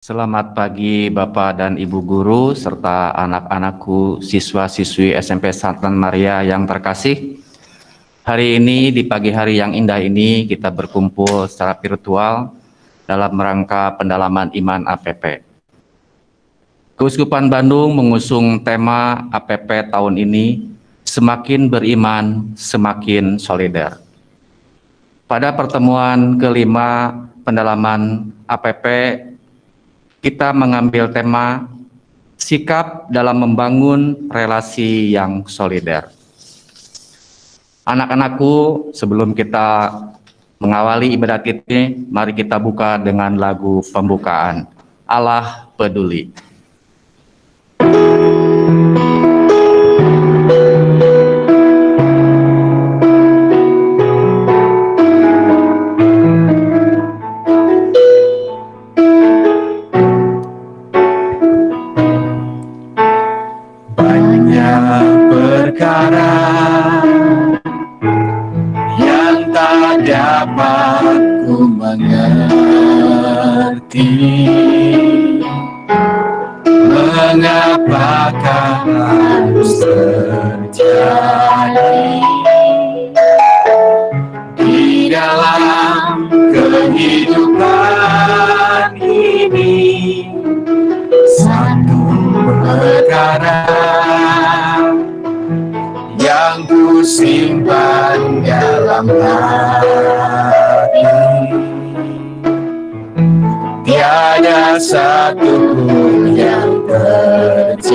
Selamat pagi Bapak dan Ibu Guru serta anak-anakku siswa-siswi SMP Santa Maria yang terkasih. Hari ini di pagi hari yang indah ini kita berkumpul secara virtual dalam rangka pendalaman iman APP. Keuskupan Bandung mengusung tema APP tahun ini, semakin beriman, semakin solider. Pada pertemuan kelima pendalaman APP, kita mengambil tema sikap dalam membangun relasi yang solider. Anak-anakku, sebelum kita mengawali ibadat kita, mari kita buka dengan lagu pembukaan. Allah peduli. Perkara yang tak dapat ku mengerti, mengapakah harus terjadi di dalam kehidupan ini. Satu perkara yang ku simpan dalam hati, tiada satu pun yang terjadi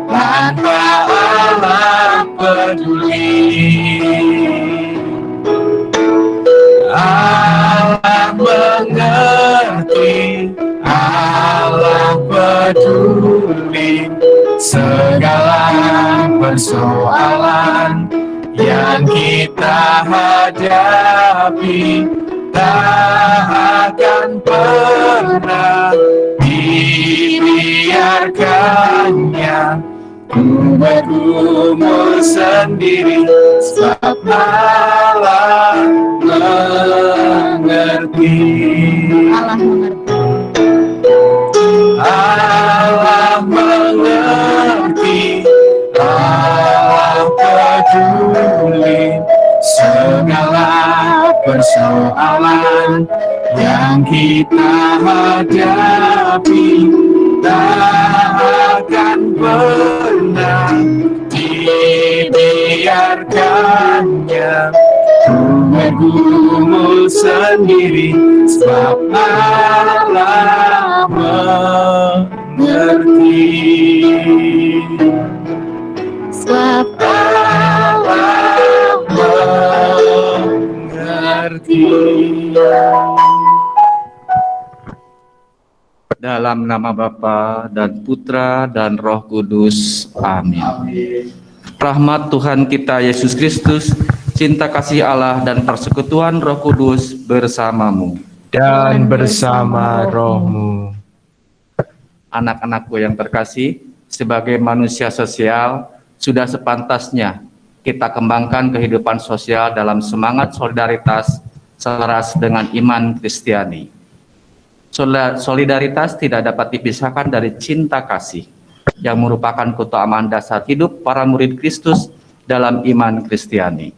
tanpa Allah peduli. Allah mengerti, Allah peduli segala persoalan yang kita hadapi, tak akan pernah dibiarkannya ku bergumul sendiri, sebab Allah mengerti. Allah mengerti, Allah peduli segala persoalan yang kita hadapi, tak akan pernah dibiarkannya ku bergumul sendiri, sebab Allah mengerti. Sebab Allah mengerti. Dalam nama Bapa dan Putra dan Roh Kudus. Amin. Rahmat Tuhan kita Yesus Kristus, cinta kasih Allah dan persekutuan Roh Kudus bersamamu dan bersama rohmu. Anak-anakku yang terkasih, sebagai manusia sosial, sudah sepantasnya kita kembangkan kehidupan sosial dalam semangat solidaritas selaras dengan iman Kristiani. Solidaritas tidak dapat dipisahkan dari cinta kasih, yang merupakan keutamaan dasar hidup para murid Kristus dalam iman Kristiani.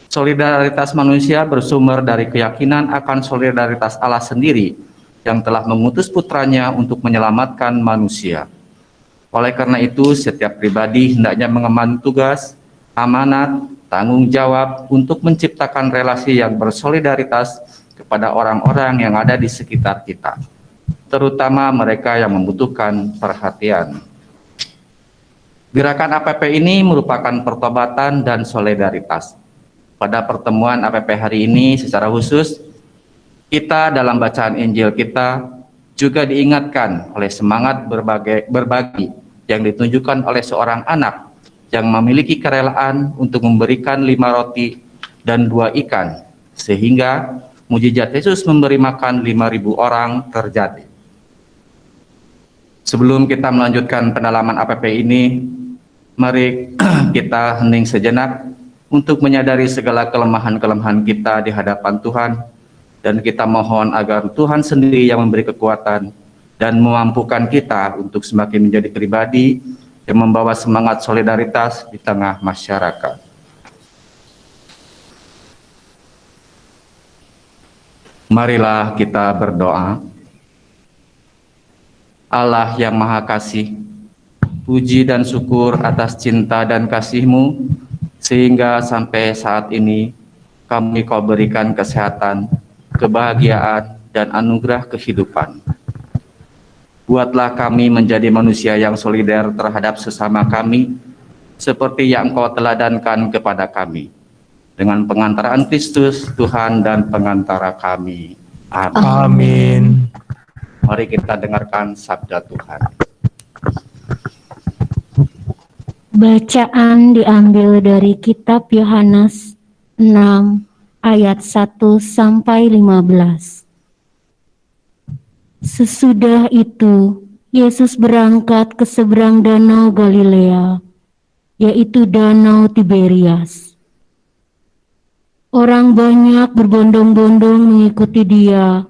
Solidaritas manusia bersumber dari keyakinan akan solidaritas Allah sendiri yang telah mengutus putranya untuk menyelamatkan manusia. Oleh karena itu, setiap pribadi hendaknya mengemban tugas, amanat, tanggung jawab untuk menciptakan relasi yang bersolidaritas kepada orang-orang yang ada di sekitar kita, terutama mereka yang membutuhkan perhatian. Gerakan APP ini merupakan pertobatan dan solidaritas. Pada pertemuan APP hari ini secara khusus, kita dalam bacaan Injil kita juga diingatkan oleh semangat berbagi yang ditunjukkan oleh seorang anak yang memiliki kerelaan untuk memberikan 5 roti dan 2 ikan, sehingga mujizat Yesus memberi makan 5.000 orang terjadi. Sebelum kita melanjutkan pendalaman APP ini, mari kita hening sejenak untuk menyadari segala kelemahan-kelemahan kita di hadapan Tuhan, Dan kita mohon agar Tuhan sendiri yang memberi kekuatan dan memampukan kita untuk semakin menjadi pribadi yang membawa semangat solidaritas di tengah masyarakat. Marilah kita berdoa. Allah yang Maha Kasih, puji dan syukur atas cinta dan kasih-Mu, sehingga sampai saat ini Kau berikan kesehatan, kebahagiaan, dan anugerah kehidupan. Buatlah kami menjadi manusia yang solider terhadap sesama kami, seperti yang Engkau teladankan kepada kami. Dengan pengantaraan Kristus, Tuhan dan pengantara kami. Amin. Amin. Mari kita dengarkan sabda Tuhan. Bacaan diambil dari kitab Yohanes 6 ayat 1 sampai 15. Sesudah itu, Yesus berangkat ke seberang danau Galilea, yaitu danau Tiberias. Orang banyak berbondong-bondong mengikuti Dia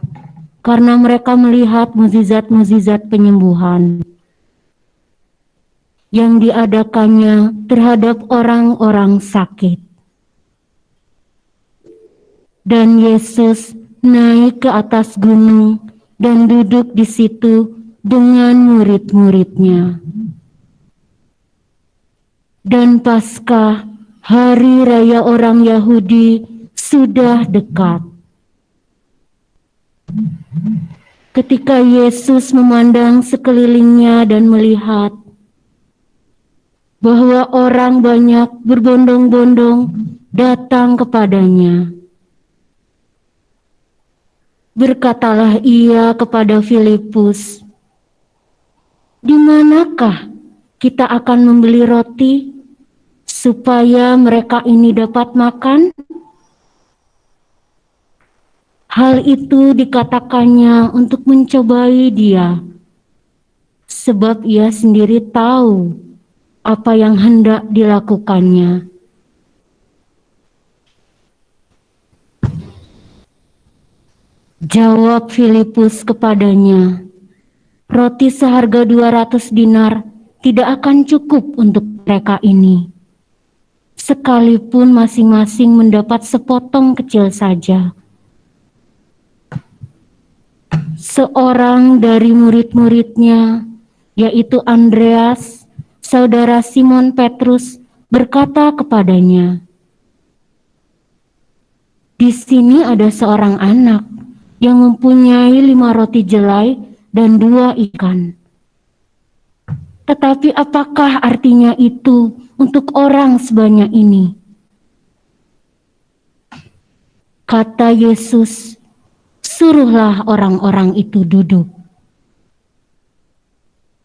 karena mereka melihat mukjizat-mukjizat penyembuhan yang diadakannya terhadap orang-orang sakit. Dan Yesus naik ke atas gunung dan duduk di situ dengan murid-muridnya. Dan Paskah, hari raya orang Yahudi, sudah dekat. Ketika Yesus memandang sekelilingnya dan melihat bahwa orang banyak berbondong-bondong datang kepadanya, berkatalah Ia kepada Filipus, "Di manakah kita akan membeli roti supaya mereka ini dapat makan?" Hal itu dikatakannya untuk mencobai Dia, sebab Ia sendiri tahu apa yang hendak dilakukannya. Jawab Filipus kepadanya, "Roti seharga 200 dinar tidak akan cukup untuk mereka ini, sekalipun masing-masing mendapat sepotong kecil saja." Seorang dari murid-muridnya, yaitu Andreas, saudara Simon Petrus, berkata kepadanya, "Di sini ada seorang anak yang mempunyai 5 roti jelai dan 2 ikan. Tetapi apakah artinya itu untuk orang sebanyak ini?" Kata Yesus, "Suruhlah orang-orang itu duduk."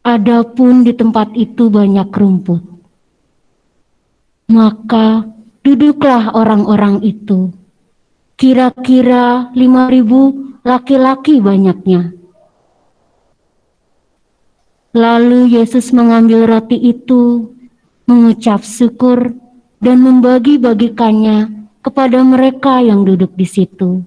Adapun di tempat itu banyak rumput. Maka duduklah orang-orang itu, kira-kira 5.000 laki-laki banyaknya. Lalu Yesus mengambil roti itu, mengucap syukur, dan membagi-bagikannya kepada mereka yang duduk di situ.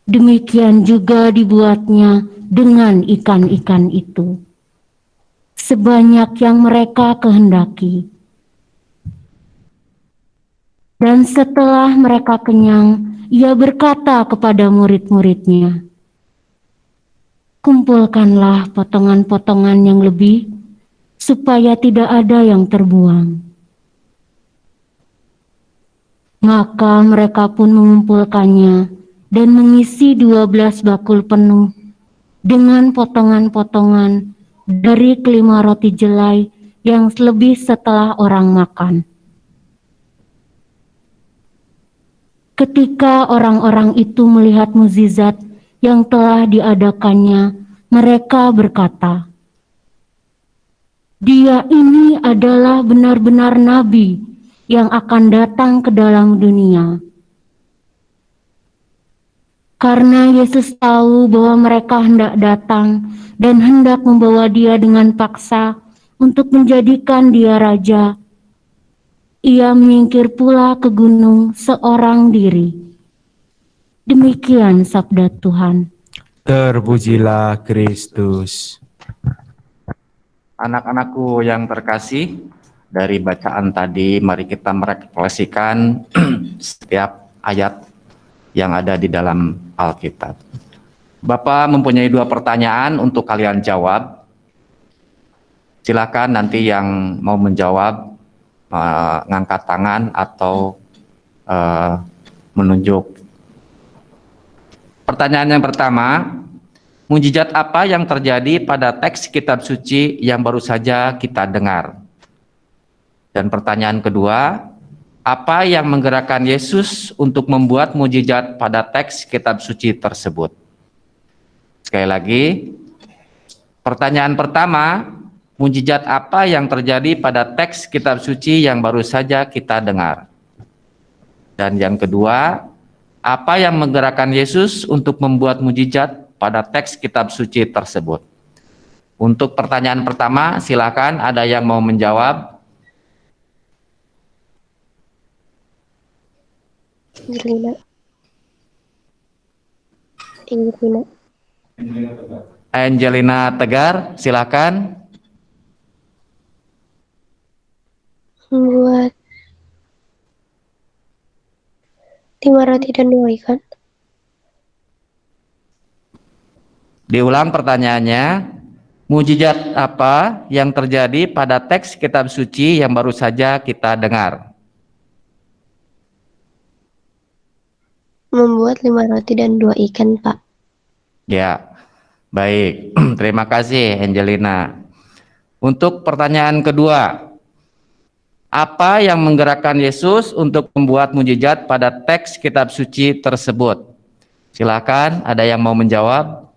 Demikian juga dibuatnya dengan ikan-ikan itu, sebanyak yang mereka kehendaki. Dan setelah mereka kenyang, Ia berkata kepada murid-muridnya, "Kumpulkanlah potongan-potongan yang lebih, supaya tidak ada yang terbuang." Maka mereka pun mengumpulkannya dan mengisi 12 bakul penuh dengan potongan-potongan dari kelima roti jelai yang lebih setelah orang makan. Ketika orang-orang itu melihat mukjizat yang telah diadakannya, mereka berkata, "Dia ini adalah benar-benar nabi yang akan datang ke dalam dunia." Karena Yesus tahu bahwa mereka hendak datang dan hendak membawa Dia dengan paksa untuk menjadikan Dia raja, Ia menyingkir pula ke gunung seorang diri. Demikian sabda Tuhan. Terpujilah Kristus. Anak-anakku yang terkasih, dari bacaan tadi mari kita merefleksikan setiap ayat yang ada di dalam Alkitab. Bapak mempunyai 2 pertanyaan untuk kalian jawab. Silakan nanti yang mau menjawab ngangkat tangan atau menunjuk. Pertanyaan yang pertama, mujizat apa yang terjadi pada teks kitab suci yang baru saja kita dengar? Dan pertanyaan kedua, apa yang menggerakkan Yesus untuk membuat mujizat pada teks kitab suci tersebut? Sekali lagi, pertanyaan pertama, mujizat apa yang terjadi pada teks kitab suci yang baru saja kita dengar? Dan yang kedua, apa yang menggerakkan Yesus untuk membuat mujizat pada teks kitab suci tersebut? Untuk pertanyaan pertama, silakan ada yang mau menjawab. Angelina Tegar, silakan. Membuat 5 roti dan 2 ikan. Diulang pertanyaannya, mujizat apa yang terjadi pada teks kitab suci yang baru saja kita dengar? Membuat 5 roti dan 2 ikan, Pak. Ya, baik. Terima kasih, Angelina. Untuk pertanyaan kedua, apa yang menggerakkan Yesus untuk membuat mujizat pada teks kitab suci tersebut? Silakan, ada yang mau menjawab?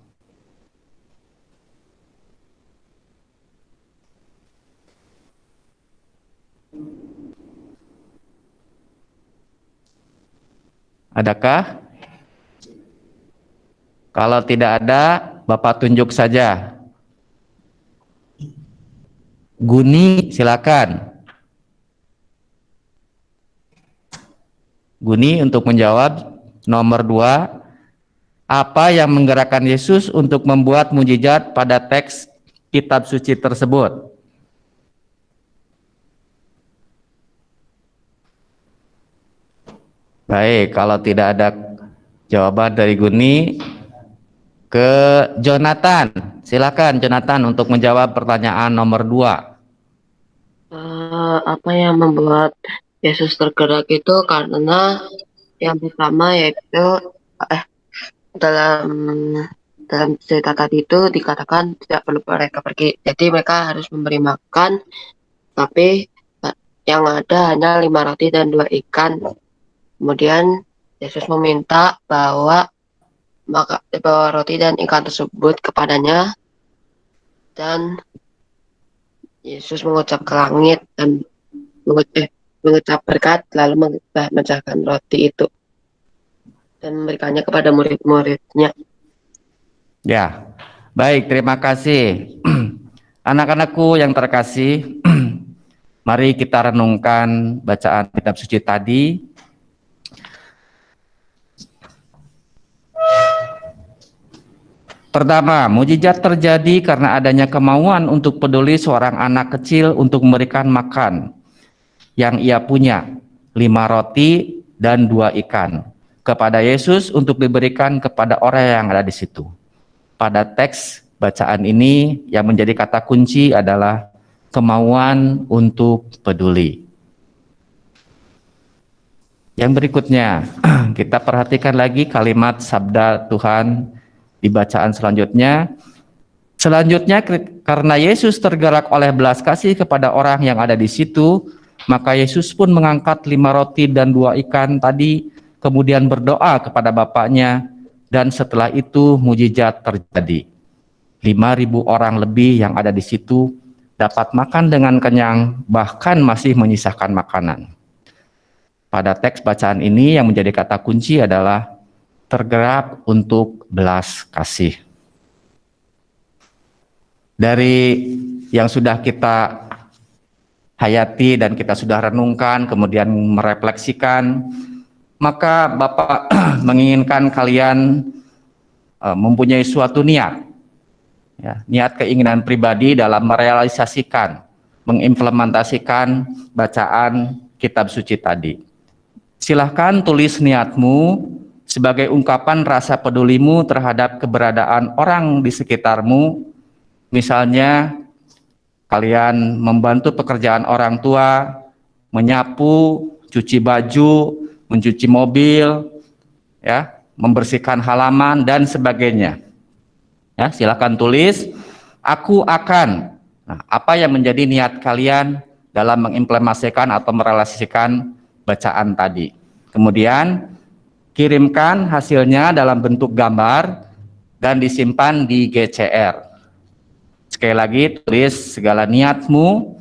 Adakah? Kalau tidak ada, Bapak tunjuk saja. Guni, silakan. Guni untuk menjawab nomor 2, apa yang menggerakkan Yesus untuk membuat mujizat pada teks kitab suci tersebut? Baik, kalau tidak ada jawaban dari Guni, ke Jonathan. Silakan Jonathan untuk menjawab pertanyaan nomor 2. Apa yang membuat Yesus tergerak itu karena yang pertama yaitu dalam cerita tadi itu dikatakan tidak perlu mereka pergi, jadi mereka harus memberi makan, tapi yang ada hanya 5 roti dan 2 ikan. Kemudian Yesus meminta bahwa roti dan ikan tersebut kepadanya, dan Yesus mengucap ke langit dan mengucap berkat, lalu memecahkan roti itu dan memberikannya kepada murid-muridnya. Ya, baik, terima kasih. Anak-anakku yang terkasih, mari kita renungkan bacaan kitab suci tadi. Pertama, mujizat terjadi karena adanya kemauan untuk peduli seorang anak kecil untuk memberikan makan yang ia punya, 5 roti dan 2 ikan, kepada Yesus untuk diberikan kepada orang yang ada di situ. Pada teks bacaan ini yang menjadi kata kunci adalah kemauan untuk peduli. Yang berikutnya, kita perhatikan lagi kalimat sabda Tuhan di bacaan selanjutnya. Selanjutnya, karena Yesus tergerak oleh belas kasih kepada orang yang ada di situ, maka Yesus pun mengangkat 5 roti dan 2 ikan tadi, kemudian berdoa kepada Bapaknya, dan setelah itu mujizat terjadi. 5.000 orang lebih yang ada di situ dapat makan dengan kenyang, bahkan masih menyisakan makanan. Pada teks bacaan ini yang menjadi kata kunci adalah tergerak untuk belas kasih. Dari yang sudah kita hayati dan kita sudah renungkan, kemudian merefleksikan, maka Bapak menginginkan kalian mempunyai suatu niat, ya, niat keinginan pribadi dalam merealisasikan, mengimplementasikan bacaan kitab suci tadi. Silahkan tulis niatmu sebagai ungkapan rasa pedulimu terhadap keberadaan orang di sekitarmu. Misalnya kalian membantu pekerjaan orang tua, menyapu, cuci baju, mencuci mobil, ya, membersihkan halaman dan sebagainya. Ya, silakan tulis, aku akan. Nah, apa yang menjadi niat kalian dalam mengimplementasikan atau merealisasikan bacaan tadi. Kemudian kirimkan hasilnya dalam bentuk gambar dan disimpan di GCR. Sekali lagi, tulis segala niatmu,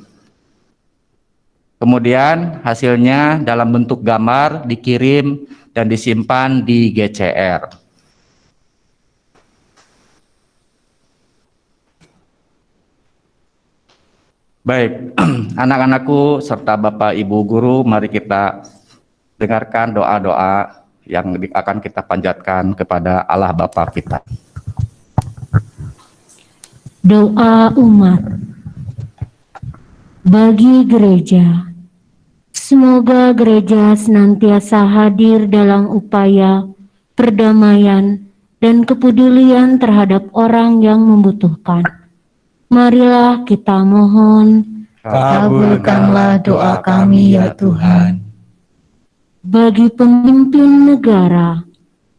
kemudian hasilnya dalam bentuk gambar dikirim dan disimpan di GCR. Baik, anak-anakku serta Bapak Ibu Guru, mari kita dengarkan doa-doa yang akan kita panjatkan kepada Allah Bapa kita. Doa umat bagi gereja. Semoga gereja senantiasa hadir dalam upaya perdamaian dan kepedulian terhadap orang yang membutuhkan. Marilah kita mohon, Kabulkanlah doa kami ya Tuhan. bagi pemimpin negara.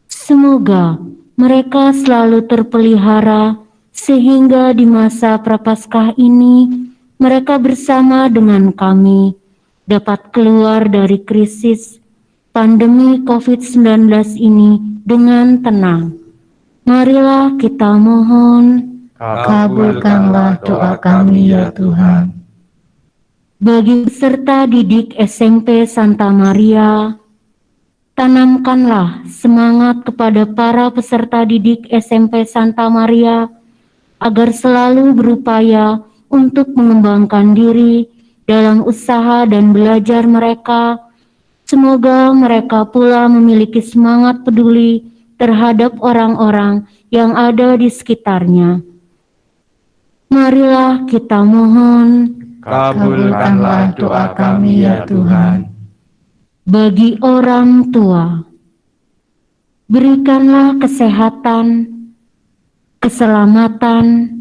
Semoga mereka selalu terpelihara sehingga di masa prapaskah ini mereka bersama dengan kami dapat keluar dari krisis pandemi COVID-19 ini dengan tenang. Marilah kita mohon, Kabulkanlah doa kami ya Tuhan. bagi peserta didik SMP Santa Maria, tanamkanlah semangat kepada para peserta didik SMP Santa Maria agar selalu berupaya untuk mengembangkan diri dalam usaha dan belajar mereka. Semoga mereka pula memiliki semangat peduli terhadap orang-orang yang ada di sekitarnya. Marilah kita mohon, Kabulkanlah doa kami ya Tuhan. bagi orang tua, berikanlah kesehatan, keselamatan,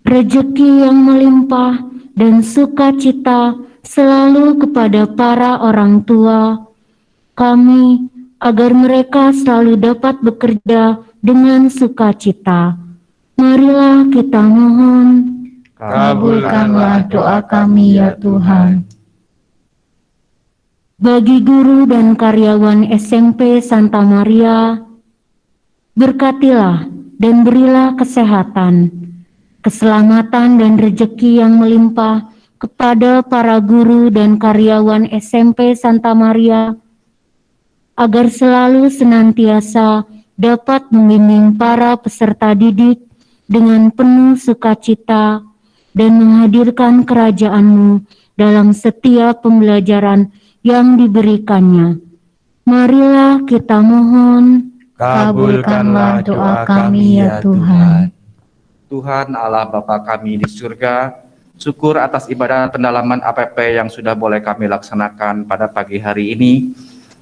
rezeki yang melimpah, dan sukacita selalu kepada para orang tua kami, agar mereka selalu dapat bekerja dengan sukacita. Marilah kita mohon, Kabulkanlah doa kami ya Tuhan. bagi guru dan karyawan SMP Santa Maria, berkatilah dan berilah kesehatan, keselamatan dan rezeki yang melimpah kepada para guru dan karyawan SMP Santa Maria, agar selalu senantiasa dapat membimbing para peserta didik dengan penuh sukacita dan menghadirkan kerajaan-Mu dalam setiap pembelajaran yang diberikannya. Marilah kita mohon, Kabulkanlah doa kami ya Tuhan. Tuhan Allah Bapa kami di surga, syukur atas ibadah pendalaman APP yang sudah boleh kami laksanakan pada pagi hari ini.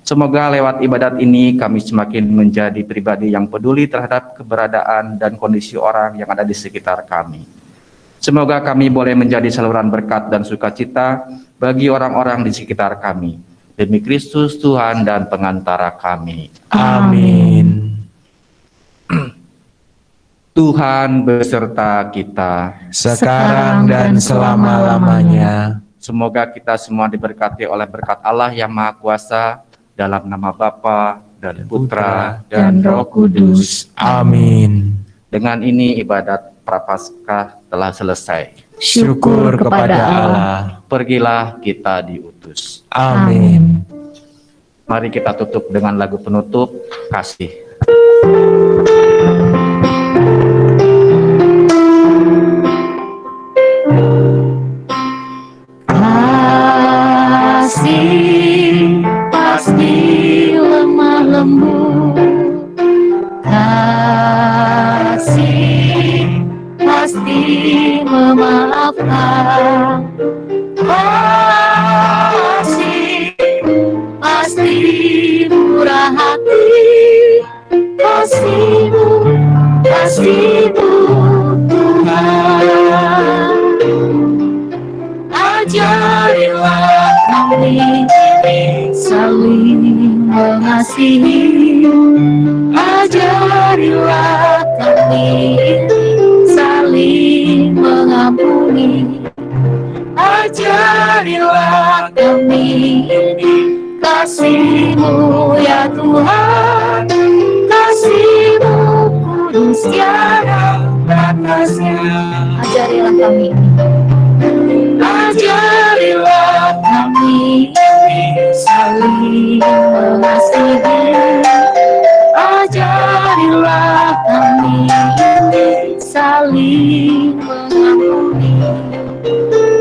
Semoga lewat ibadat ini kami semakin menjadi pribadi yang peduli terhadap keberadaan dan kondisi orang yang ada di sekitar kami. Semoga kami boleh menjadi saluran berkat dan sukacita bagi orang-orang di sekitar kami. Demi Kristus Tuhan dan pengantara kami. Amin. Tuhan beserta kita. Sekarang dan selama-lamanya. Semoga kita semua diberkati oleh berkat Allah yang Maha Kuasa, dalam nama Bapa dan Putra dan Roh Kudus. Amin. Dengan ini ibadat Prapaskah telah selesai. Syukur kepada Allah. Pergilah kita diutus. Amin. Mari kita tutup dengan lagu penutup, Kasih. kasih pasti kasih memaafkan. Kasih pasti murah hati, kasih-Mu Tuhan. Ajarilah kami saling mengasihi, ajarilah kami saling mengampuni, ajarilah kami kasih-Mu ya Tuhan, kasih-Mu kudus tiada batasnya. Ajarilah kami, ajarilah kami saling mengasihi, ajarilah kami saling mengampuni,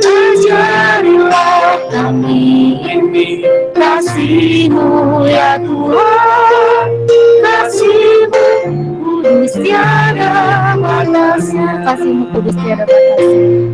ajarilah kami kasih-Mu ya Tuhan, kasih-Mu kudus tiada batasnya, kasih-Mu kudus tiada batasnya.